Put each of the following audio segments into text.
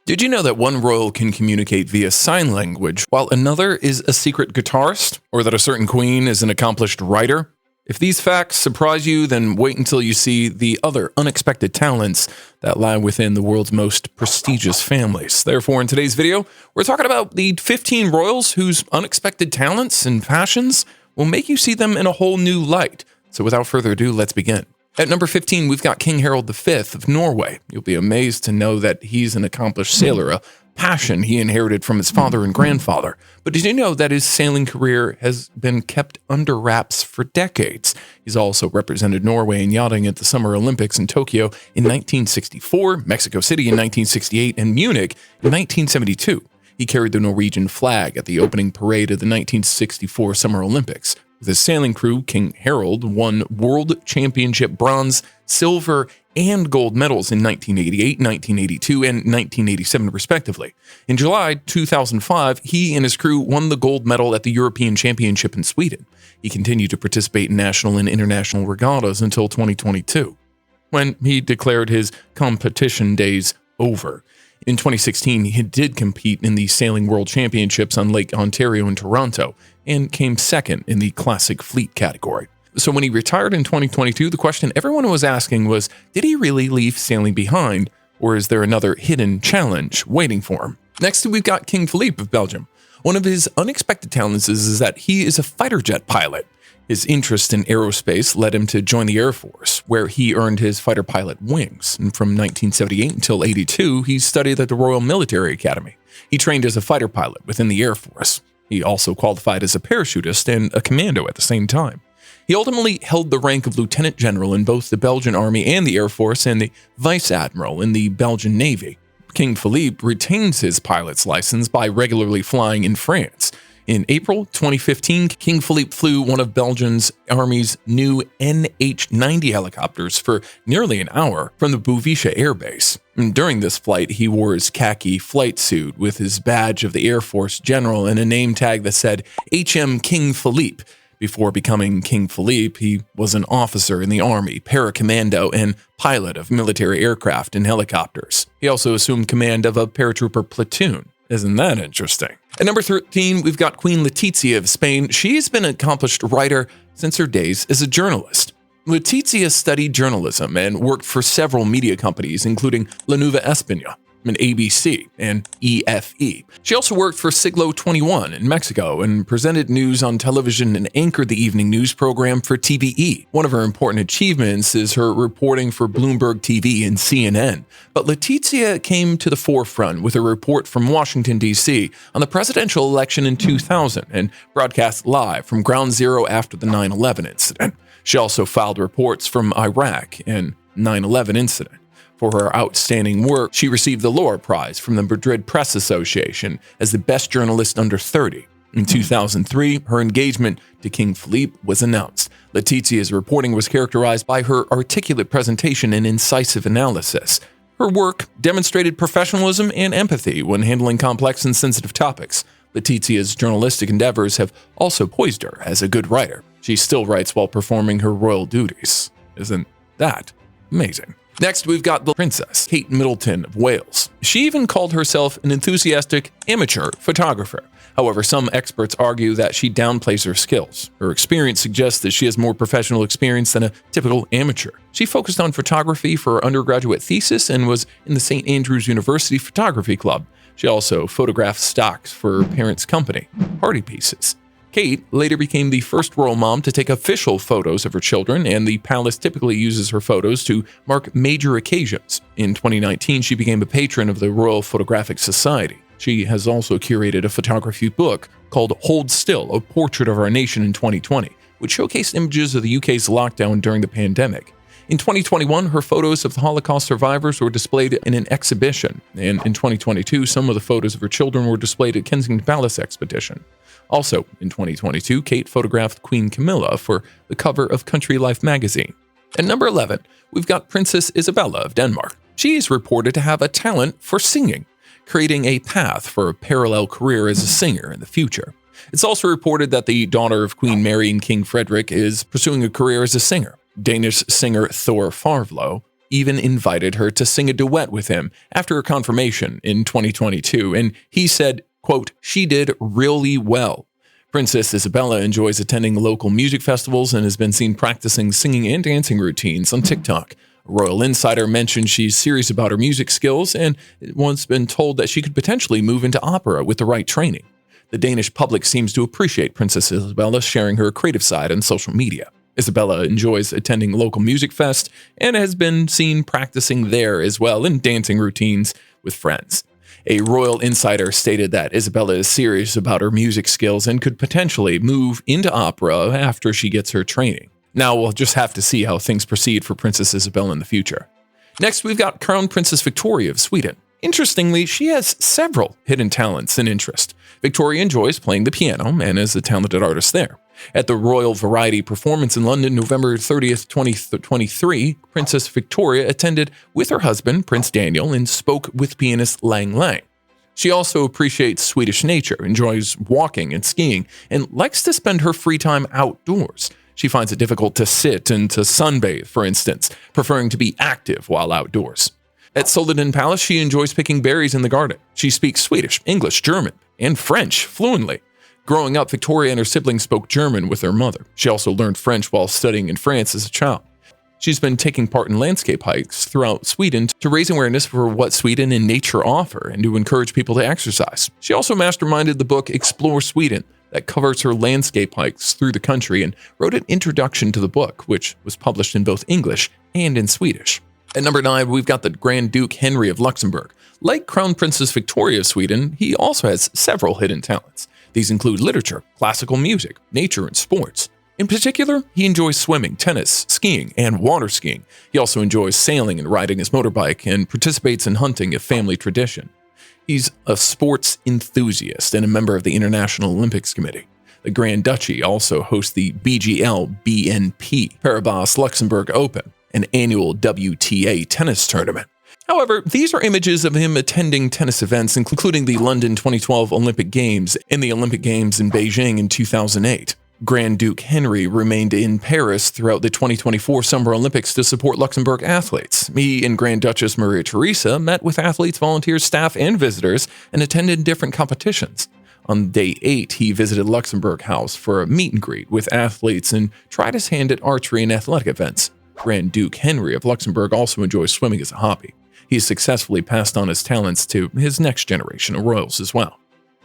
Did you know that one royal can communicate via sign language while another is a secret guitarist, or that a certain queen is an accomplished writer? If these facts surprise you, then wait until you see the other unexpected talents that lie within the world's most prestigious families. Therefore, in today's video, we're talking about the 15 royals whose unexpected talents and passions will make you see them in a whole new light. So without further ado, let's begin. At number 15, we've got King Harald V of Norway. You'll be amazed to know that he's an accomplished sailor, a passion he inherited from his father and grandfather. But did you know that his sailing career has been kept under wraps for decades? He's also represented Norway in yachting at the Summer Olympics in Tokyo in 1964, Mexico City in 1968, and Munich in 1972. He carried the Norwegian flag at the opening parade of the 1964 Summer Olympics. With his sailing crew, King Harald won World Championship bronze, silver, and gold medals in 1988, 1982, and 1987, respectively. In July 2005, he and his crew won the gold medal at the European Championship in Sweden. He continued to participate in national and international regattas until 2022, when he declared his competition days over. In 2016, he did compete in the Sailing World Championships on Lake Ontario in Toronto and came second in the Classic Fleet category. So when he retired in 2022, the question everyone was asking was, did he really leave sailing behind, or is there another hidden challenge waiting for him? Next, we've got King Philippe of Belgium. One of his unexpected talents is that he is a fighter jet pilot. His interest in aerospace led him to join the Air Force, where he earned his fighter pilot wings. And from 1978 until 82, he studied at the Royal Military Academy. He trained as a fighter pilot within the Air Force. He also qualified as a parachutist and a commando at the same time. He ultimately held the rank of lieutenant general in both the Belgian Army and the Air Force, and the vice admiral in the Belgian Navy. King Philippe retains his pilot's license by regularly flying in France. In April 2015, King Philippe flew one of Belgium's Army's new NH-90 helicopters for nearly an hour from the Bouvichet Air Base. And during this flight, he wore his khaki flight suit with his badge of the Air Force General and a name tag that said HM King Philippe. Before becoming King Philippe, he was an officer in the Army, paracommando, and pilot of military aircraft and helicopters. He also assumed command of a paratrooper platoon. Isn't that interesting? At number 13, we've got Queen Letizia of Spain. She's been an accomplished writer since her days as a journalist. Letizia studied journalism and worked for several media companies, including La Nueva España, and ABC, and EFE. She also worked for Siglo 21 in Mexico and presented news on television and anchored the evening news program for TVE. One of her important achievements is her reporting for Bloomberg TV and CNN. But Letizia came to the forefront with a report from Washington, D.C. on the presidential election in 2000 and broadcast live from Ground Zero after the 9/11 incident. She also filed reports from Iraq and 9/11 incident. For her outstanding work, she received the Laura Prize from the Madrid Press Association as the best journalist under 30. In 2003, her engagement to King Philippe was announced. Letizia's reporting was characterized by her articulate presentation and incisive analysis. Her work demonstrated professionalism and empathy when handling complex and sensitive topics. Letizia's journalistic endeavors have also poised her as a good writer. She still writes while performing her royal duties. Isn't that amazing? Next, we've got the Princess Kate Middleton of Wales. She even called herself an enthusiastic amateur photographer. However, some experts argue that she downplays her skills. Her experience suggests that she has more professional experience than a typical amateur. She focused on photography for her undergraduate thesis and was in the St. Andrews University Photography Club. She also photographed stocks for her parents' company, Party Pieces. Kate later became the first royal mom to take official photos of her children, and the palace typically uses her photos to mark major occasions. In 2019, she became a patron of the Royal Photographic Society. She has also curated a photography book called Hold Still, A Portrait of Our Nation in 2020, which showcased images of the UK's lockdown during the pandemic. In 2021, her photos of the Holocaust survivors were displayed in an exhibition, and in 2022, some of the photos of her children were displayed at Kensington Palace Expedition. Also, in 2022, Kate photographed Queen Camilla for the cover of Country Life magazine. At number 11, we've got Princess Isabella of Denmark. She is reported to have a talent for singing, creating a path for a parallel career as a singer in the future. It's also reported that the daughter of Queen Mary and King Frederick is pursuing a career as a singer. Danish singer Thor Farvlo even invited her to sing a duet with him after her confirmation in 2022, and he said, quote, "She did really well." Princess Isabella enjoys attending local music festivals and has been seen practicing singing and dancing routines on TikTok. A royal insider mentioned she's serious about her music skills and once been told that she could potentially move into opera with the right training. The Danish public seems to appreciate Princess Isabella sharing her creative side on social media. Isabella enjoys attending local music fest and has been seen practicing there as well in dancing routines with friends. A royal insider stated that Isabella is serious about her music skills and could potentially move into opera after she gets her training. Now we'll just have to see how things proceed for Princess Isabella in the future. Next, we've got Crown Princess Victoria of Sweden. Interestingly, she has several hidden talents and interests. Victoria enjoys playing the piano and is a talented artist there. At the Royal Variety Performance in London, November 30th, 2023, Princess Victoria attended with her husband, Prince Daniel, and spoke with pianist Lang Lang. She also appreciates Swedish nature, enjoys walking and skiing, and likes to spend her free time outdoors. She finds it difficult to sit and to sunbathe, for instance, preferring to be active while outdoors. At Solliden Palace, she enjoys picking berries in the garden. She speaks Swedish, English, German, and French fluently. Growing up, Victoria and her siblings spoke German with their mother. She also learned French while studying in France as a child. She's been taking part in landscape hikes throughout Sweden to raise awareness for what Sweden and nature offer and to encourage people to exercise. She also masterminded the book Explore Sweden that covers her landscape hikes through the country and wrote an introduction to the book, which was published in both English and in Swedish. At number 9, we've got the Grand Duke Henri of Luxembourg. Like Crown Princess Victoria of Sweden, he also has several hidden talents. These include literature, classical music, nature, and sports. In particular, he enjoys swimming, tennis, skiing, and water skiing. He also enjoys sailing and riding his motorbike and participates in hunting, a family tradition. He's a sports enthusiast and a member of the International Olympics Committee. The Grand Duchy also hosts the BGL-BNP Paribas Luxembourg Open, an annual WTA tennis tournament. However, these are images of him attending tennis events, including the London 2012 Olympic Games and the Olympic Games in Beijing in 2008. Grand Duke Henri remained in Paris throughout the 2024 Summer Olympics to support Luxembourg athletes. He and Grand Duchess Maria Theresa met with athletes, volunteers, staff, and visitors and attended different competitions. On day 8, he visited Luxembourg House for a meet and greet with athletes and tried his hand at archery and athletic events. Grand Duke Henri of Luxembourg also enjoys swimming as a hobby. He's successfully passed on his talents to his next generation of royals as well.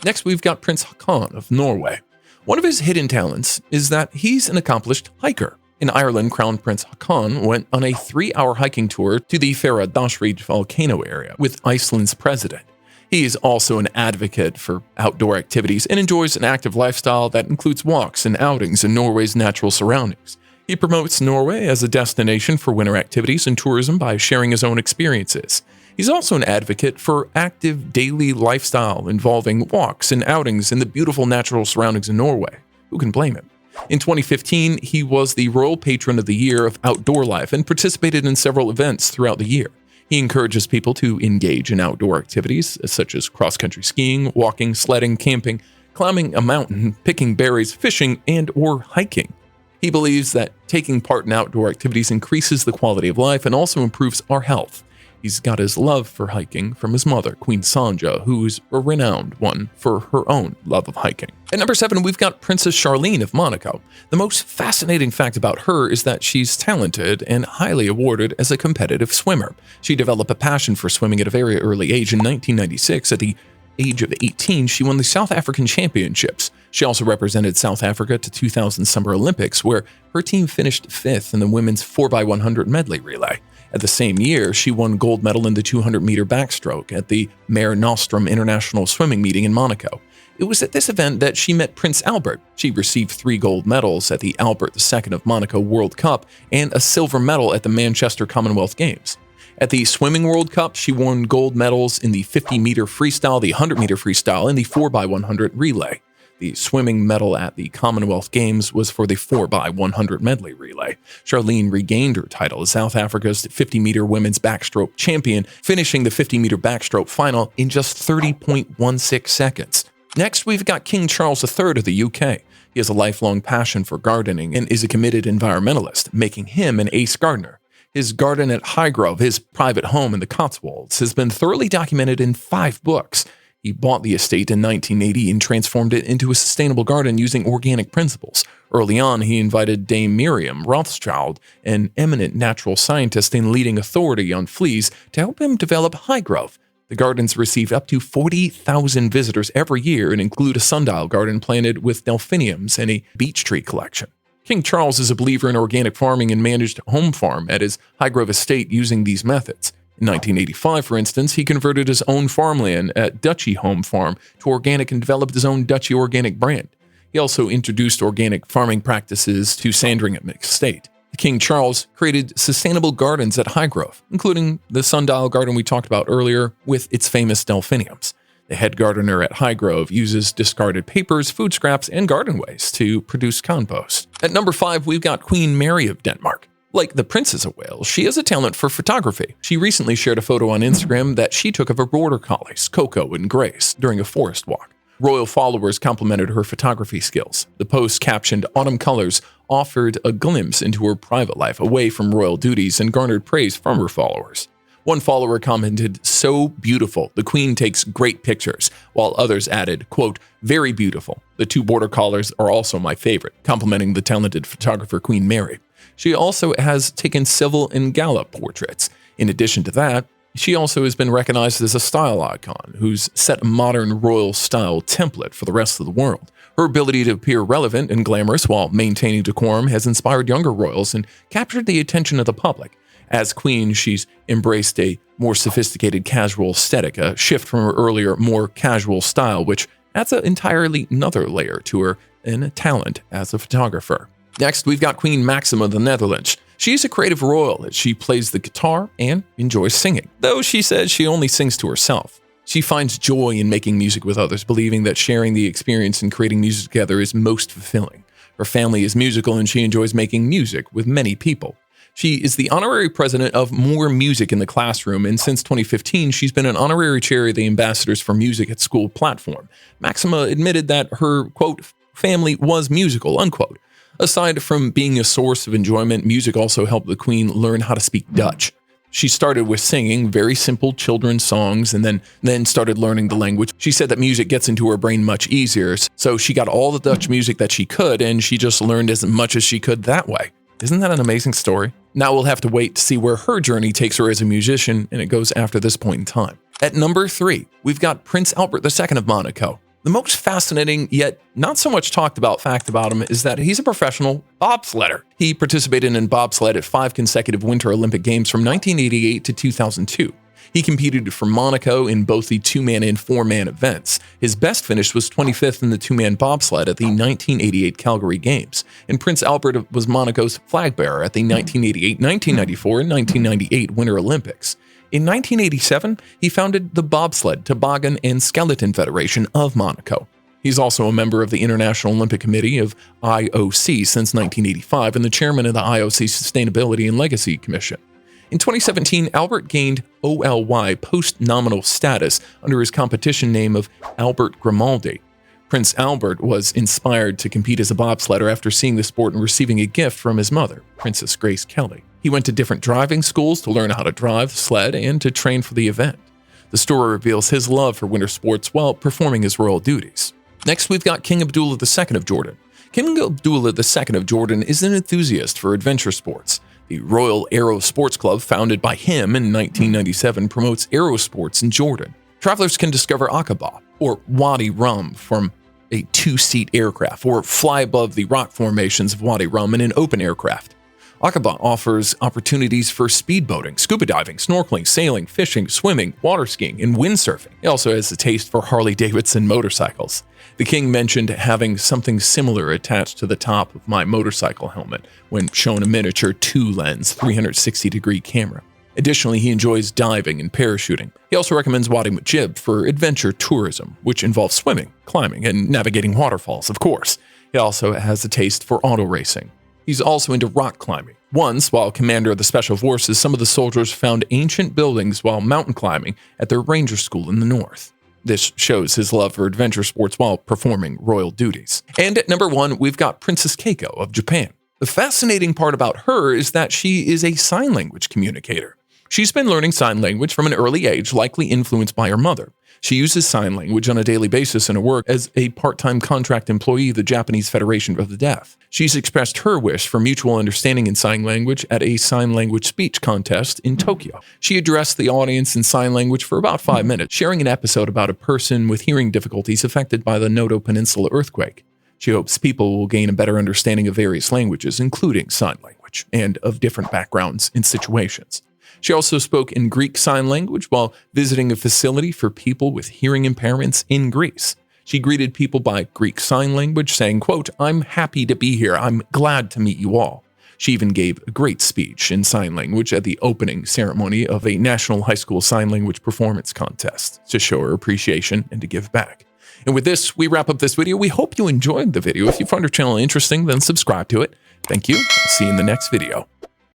Next, we've got Prince Haakon of Norway. One of his hidden talents is that he's an accomplished hiker. In Ireland, Crown Prince Haakon went on a 3-hour hiking tour to the Fagradalsfjall volcano area with Iceland's president. He is also an advocate for outdoor activities and enjoys an active lifestyle that includes walks and outings in Norway's natural surroundings. He promotes Norway as a destination for winter activities and tourism by sharing his own experiences. He's also an advocate for active daily lifestyle involving walks and outings in the beautiful natural surroundings in Norway. Who can blame him? In 2015, he was the Royal Patron of the Year of Outdoor Life and participated in several events throughout the year. He encourages people to engage in outdoor activities such as cross-country skiing, walking, sledding, camping, climbing a mountain, picking berries, fishing, and/or hiking. He believes that taking part in outdoor activities increases the quality of life and also improves our health. He's got his love for hiking from his mother, Queen Sonja, who's a renowned one for her own love of hiking. At number 7, we've got Princess Charlene of Monaco. The most fascinating fact about her is that she's talented and highly awarded as a competitive swimmer. She developed a passion for swimming at a very early age. In 1996, at the age of 18, she won the South African Championships. She also represented South Africa to 2000 Summer Olympics, where her team finished 5th in the women's 4x100 medley relay. At the same year, she won gold medal in the 200-meter backstroke at the Mare Nostrum International Swimming Meeting in Monaco. It was at this event that she met Prince Albert. She received 3 gold medals at the Albert II of Monaco World Cup and a silver medal at the Manchester Commonwealth Games. At the Swimming World Cup, she won gold medals in the 50-meter freestyle, the 100-meter freestyle, and the 4x100 relay. The swimming medal at the Commonwealth Games was for the 4x100 medley relay. Charlene regained her title as South Africa's 50-meter women's backstroke champion, finishing the 50-meter backstroke final in just 30.16 seconds. Next, we've got King Charles III of the UK. He has a lifelong passion for gardening and is a committed environmentalist, making him an ace gardener. His garden at Highgrove, his private home in the Cotswolds, has been thoroughly documented in 5 books. He bought the estate in 1980 and transformed it into a sustainable garden using organic principles. Early on, he invited Dame Miriam Rothschild, an eminent natural scientist and leading authority on fleas, to help him develop Highgrove. The gardens receive up to 40,000 visitors every year and include a sundial garden planted with delphiniums and a beech tree collection. King Charles is a believer in organic farming and managed home farm at his Highgrove estate using these methods. In 1985, for instance, he converted his own farmland at Duchy Home Farm to organic and developed his own Duchy Organic brand. He also introduced organic farming practices to Sandringham Estate. King Charles created sustainable gardens at Highgrove, including the sundial garden we talked about earlier with its famous delphiniums. The head gardener at Highgrove uses discarded papers, food scraps, and garden waste to produce compost. At number 5, we've got Queen Mary of Denmark. Like the Princess of Wales, she has a talent for photography. She recently shared a photo on Instagram that she took of her border collies, Kako and Grace, during a forest walk. Royal followers complimented her photography skills. The post, captioned "Autumn Colors," offered a glimpse into her private life away from royal duties and garnered praise from her followers. One follower commented, "So beautiful, the Queen takes great pictures," while others added, quote, "Very beautiful. The 2 border collies are also my favorite," complimenting the talented photographer Queen Mary. She also has taken civil and gala portraits. In addition to that, she also has been recognized as a style icon who's set a modern royal style template for the rest of the world. Her ability to appear relevant and glamorous while maintaining decorum has inspired younger royals and captured the attention of the public. As queen, she's embraced a more sophisticated casual aesthetic, a shift from her earlier, more casual style, which adds an entirely another layer to her and a talent as a photographer. Next, we've got Queen Maxima of the Netherlands. She's a creative royal as she plays the guitar and enjoys singing, though she says she only sings to herself. She finds joy in making music with others, believing that sharing the experience and creating music together is most fulfilling. Her family is musical and she enjoys making music with many people. She is the honorary president of More Music in the Classroom, and since 2015, she's been an honorary chair of the Ambassadors for Music at School platform. Maxima admitted that her, quote, family was musical, unquote. Aside from being a source of enjoyment, music also helped the Queen learn how to speak Dutch. She started with singing very simple children's songs and then started learning the language. She said that music gets into her brain much easier, so she got all the Dutch music that she could, and she just learned as much as she could that way. Isn't that an amazing story? Now we'll have to wait to see where her journey takes her as a musician, and it goes after this point in time. At number 3, we've got Prince Albert II of Monaco. The most fascinating, yet not so much talked about fact about him is that he's a professional bobsledder. He participated in bobsled at 5 consecutive Winter Olympic Games from 1988 to 2002. He competed for Monaco in both the 2-man and 4-man events. His best finish was 25th in the 2-man bobsled at the 1988 Calgary Games, and Prince Albert was Monaco's flag bearer at the 1988, 1994, and 1998 Winter Olympics. In 1987, he founded the Bobsled, Toboggan, and Skeleton Federation of Monaco. He's also a member of the International Olympic Committee of IOC since 1985 and the chairman of the IOC Sustainability and Legacy Commission. In 2017, Albert gained OLY post-nominal status under his competition name of Albert Grimaldi. Prince Albert was inspired to compete as a bobsledder after seeing the sport and receiving a gift from his mother, Princess Grace Kelly. He went to different driving schools to learn how to drive, sled, and to train for the event. The story reveals his love for winter sports while performing his royal duties. Next, we've got King Abdullah II of Jordan. King Abdullah II of Jordan is an enthusiast for adventure sports. The Royal Aero Sports Club, founded by him in 1997, promotes aero sports in Jordan. Travelers can discover Aqaba, or Wadi Rum, from a 2-seat aircraft, or fly above the rock formations of Wadi Rum in an open aircraft. Aqaba offers opportunities for speedboating, scuba diving, snorkeling, sailing, fishing, swimming, water skiing, and windsurfing. It also has a taste for Harley-Davidson motorcycles. The king mentioned having something similar attached to the top of my motorcycle helmet when shown a miniature 2-lens 360-degree camera. Additionally, he enjoys diving and parachuting. He also recommends Wadi Mujib for adventure tourism, which involves swimming, climbing, and navigating waterfalls, of course. He also has a taste for auto racing. He's also into rock climbing. Once, while commander of the Special Forces, some of the soldiers found ancient buildings while mountain climbing at their ranger school in the north. This shows his love for adventure sports while performing royal duties. And at number 1, we've got Princess Kako of Japan. The fascinating part about her is that she is a sign language communicator. She's been learning sign language from an early age, likely influenced by her mother. She uses sign language on a daily basis in her work as a part-time contract employee of the Japanese Federation of the Deaf. She's expressed her wish for mutual understanding in sign language at a sign language speech contest in Tokyo. She addressed the audience in sign language for about 5 minutes, sharing an episode about a person with hearing difficulties affected by the Noto Peninsula earthquake. She hopes people will gain a better understanding of various languages, including sign language, and of different backgrounds and situations. She also spoke in Greek Sign Language while visiting a facility for people with hearing impairments in Greece. She greeted people by Greek Sign Language, saying, quote, "I'm happy to be here. I'm glad to meet you all." She even gave a great speech in sign language at the opening ceremony of a National High School Sign Language Performance Contest to show her appreciation and to give back. And with this, we wrap up this video. We hope you enjoyed the video. If you found our channel interesting, then subscribe to it. Thank you. I'll see you in the next video.